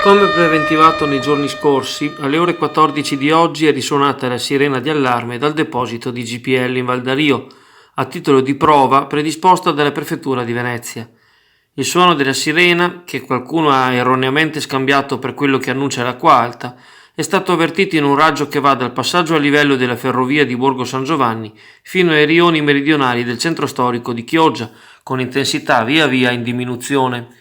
Come preventivato nei giorni scorsi, alle ore 14 di oggi è risuonata la sirena di allarme dal deposito di GPL in Val d'Ario, a titolo di prova predisposta dalla prefettura di Venezia. Il suono della sirena, che qualcuno ha erroneamente scambiato per quello che annuncia l'acqua alta, è stato avvertito in un raggio che va dal passaggio a livello della ferrovia di Borgo San Giovanni fino ai rioni meridionali del centro storico di Chioggia, con intensità via via in diminuzione.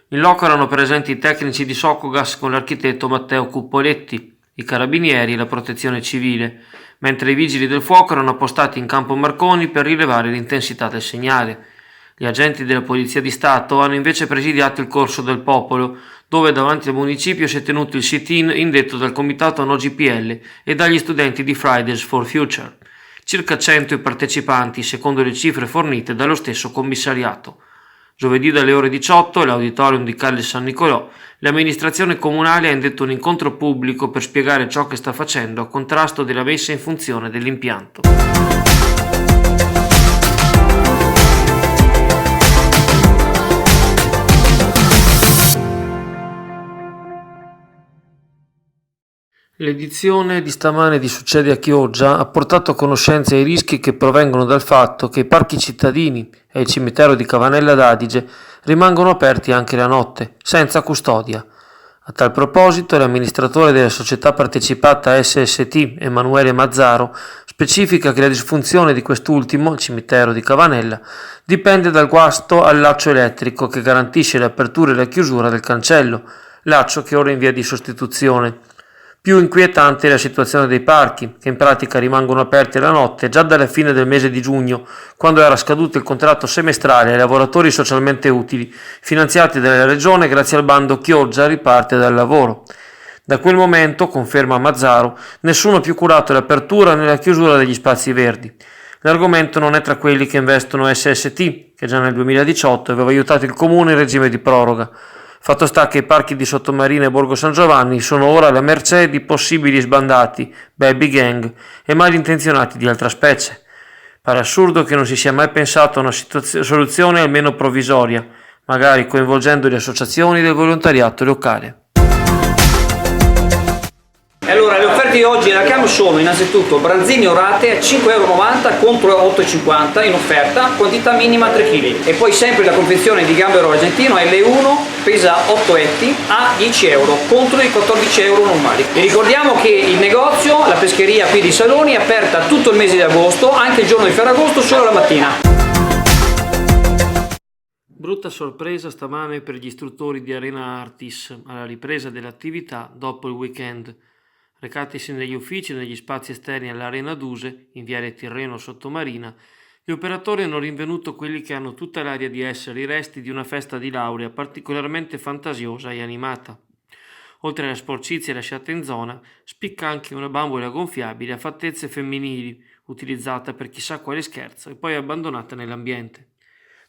In loco erano presenti i tecnici di Socogas con l'architetto Matteo Cuppoletti, i carabinieri e la protezione civile, mentre i vigili del fuoco erano appostati in campo Marconi per rilevare l'intensità del segnale. Gli agenti della Polizia di Stato hanno invece presidiato il Corso del Popolo, dove davanti al municipio si è tenuto il sit-in indetto dal comitato No GPL e dagli studenti di Fridays for Future. Circa 100 i partecipanti, secondo le cifre fornite dallo stesso commissariato. Giovedì dalle ore 18 all'auditorium di Calle San Nicolò, l'amministrazione comunale ha indetto un incontro pubblico per spiegare ciò che sta facendo a contrasto della messa in funzione dell'impianto. L'edizione di stamane di Succede a Chioggia ha portato a conoscenza i rischi che provengono dal fatto che i parchi cittadini e il cimitero di Cavanella d'Adige rimangono aperti anche la notte, senza custodia. A tal proposito, l'amministratore della società partecipata SST, Emanuele Mazzaro, specifica che la disfunzione di quest'ultimo, il cimitero di Cavanella, dipende dal guasto al laccio elettrico che garantisce l'apertura e la chiusura del cancello, laccio che ora è in via di sostituzione. Più inquietante è la situazione dei parchi, che in pratica rimangono aperti la notte già dalla fine del mese di giugno, quando era scaduto il contratto semestrale ai lavoratori socialmente utili, finanziati dalla Regione grazie al bando Chioggia riparte dal lavoro. Da quel momento, conferma Mazzaro, nessuno ha più curato l'apertura né la chiusura degli spazi verdi. L'argomento non è tra quelli che investono SST, che già nel 2018 aveva aiutato il comune in regime di proroga. Fatto sta che i parchi di Sottomarina e Borgo San Giovanni sono ora alla mercé di possibili sbandati, baby gang e malintenzionati di altra specie. Pare assurdo che non si sia mai pensato a una soluzione almeno provvisoria, magari coinvolgendo le associazioni del volontariato locale. Allora, le offerte di oggi nella CAM sono innanzitutto branzini orate a 5,90 € contro 8,50 € in offerta, quantità minima 3 kg. E poi sempre la confezione di gambero argentino L1, pesa 8 etti, a 10 € contro i 14 € normali. Vi ricordiamo che il negozio, la pescheria qui di Saloni, è aperta tutto il mese di agosto, anche il giorno di Ferragosto, solo la mattina. Brutta sorpresa stamane per gli istruttori di Arena Artis alla ripresa dell'attività dopo il weekend. Recatisi negli uffici e negli spazi esterni all'Arena Duse, in viale Tirreno Sottomarina, gli operatori hanno rinvenuto quelli che hanno tutta l'aria di essere i resti di una festa di laurea particolarmente fantasiosa e animata. Oltre alle sporcizie lasciate in zona, spicca anche una bambola gonfiabile a fattezze femminili, utilizzata per chissà quale scherzo e poi abbandonata nell'ambiente.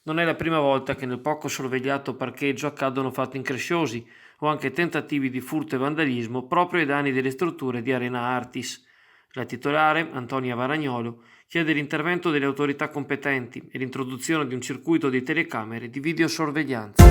Non è la prima volta che nel poco sorvegliato parcheggio accadono fatti incresciosi o anche tentativi di furto e vandalismo proprio ai danni delle strutture di Arena Artis. La titolare, Antonia Varagnolo, chiede l'intervento delle autorità competenti e l'introduzione di un circuito di telecamere di videosorveglianza.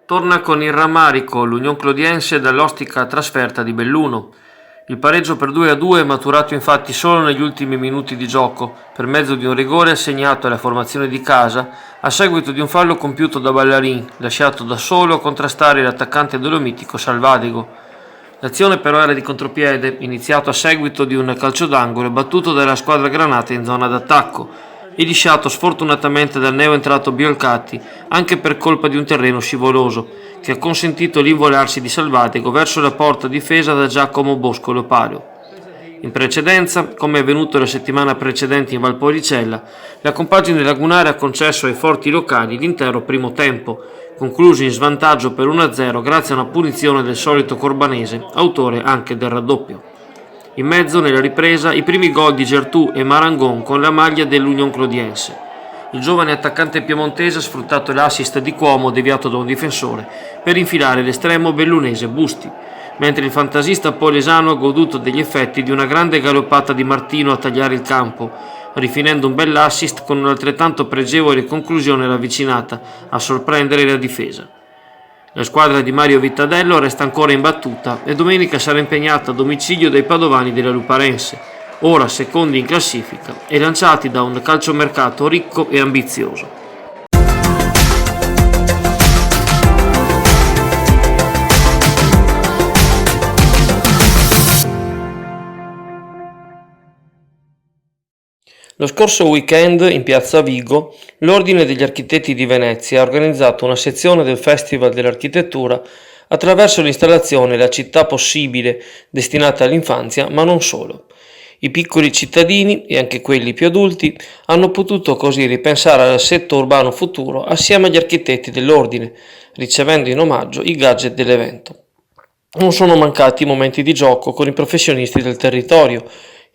Torna con il rammarico l'Union Clodiense dall'ostica trasferta di Belluno. Il pareggio per 2-2 è maturato infatti solo negli ultimi minuti di gioco, per mezzo di un rigore assegnato alla formazione di casa a seguito di un fallo compiuto da Ballarin, lasciato da solo a contrastare l'attaccante dolomitico Salvadego. L'azione però era di contropiede, iniziato a seguito di un calcio d'angolo battuto dalla squadra granata in zona d'attacco e lisciato sfortunatamente dal neo entrato Biolcatti anche per colpa di un terreno scivoloso che ha consentito l'involarsi di Salvadego verso la porta difesa da Giacomo Boscolo Palio. In precedenza, come è avvenuto la settimana precedente in Valpolicella, la compagine lagunare ha concesso ai forti locali l'intero primo tempo, concluso in svantaggio per 1-0 grazie a una punizione del solito Corbanese, autore anche del raddoppio. In mezzo, nella ripresa, i primi gol di Gertù e Marangon con la maglia dell'Union Clodiense. Il giovane attaccante piemontese ha sfruttato l'assist di Cuomo deviato da un difensore per infilare l'estremo bellunese Busti. mentre il fantasista polesano ha goduto degli effetti di una grande galoppata di Martino a tagliare il campo, rifinendo un bell'assist con un'altrettanto pregevole conclusione ravvicinata a sorprendere la difesa. La squadra di Mario Vittadello resta ancora imbattuta e domenica sarà impegnata a domicilio dai padovani della Luparense, ora secondi in classifica e lanciati da un calciomercato ricco e ambizioso. Lo scorso weekend, in piazza Vigo, l'Ordine degli Architetti di Venezia ha organizzato una sezione del Festival dell'Architettura attraverso l'installazione La città possibile, destinata all'infanzia, ma non solo. I piccoli cittadini, e anche quelli più adulti, hanno potuto così ripensare all'assetto urbano futuro assieme agli architetti dell'Ordine, ricevendo in omaggio i gadget dell'evento. Non sono mancati momenti di gioco con i professionisti del territorio,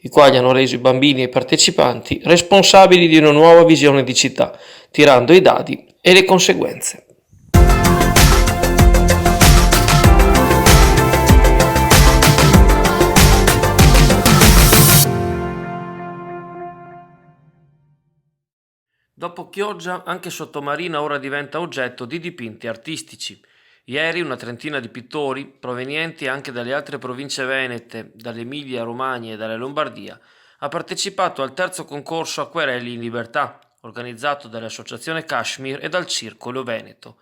i quali hanno reso i bambini e i partecipanti responsabili di una nuova visione di città, tirando i dadi e le conseguenze. Dopo Chioggia, anche Sottomarina ora diventa oggetto di dipinti artistici. Ieri una trentina di pittori, provenienti anche dalle altre province venete, dall'Emilia Romagna e dalla Lombardia, ha partecipato al terzo concorso Acquerelli in Libertà, organizzato dall'Associazione Kashmir e dal Circolo Veneto.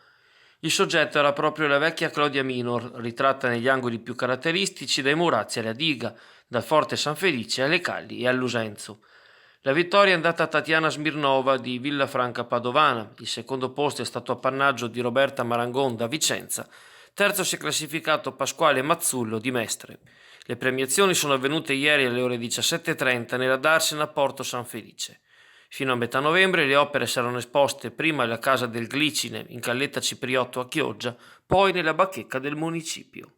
Il soggetto era proprio la vecchia Clodia Minor, ritratta negli angoli più caratteristici dai Murazzi alla diga, dal Forte San Felice alle Calli e all'Usenzo. La vittoria è andata a Tatiana Smirnova di Villafranca Padovana, il secondo posto è stato appannaggio di Roberta Marangon da Vicenza, terzo si è classificato Pasquale Mazzullo di Mestre. Le premiazioni sono avvenute ieri alle ore 17:30 nella Darsena a Porto San Felice. Fino a metà novembre le opere saranno esposte prima alla Casa del Glicine in Calletta Cipriotto a Chioggia, poi nella bacheca del municipio.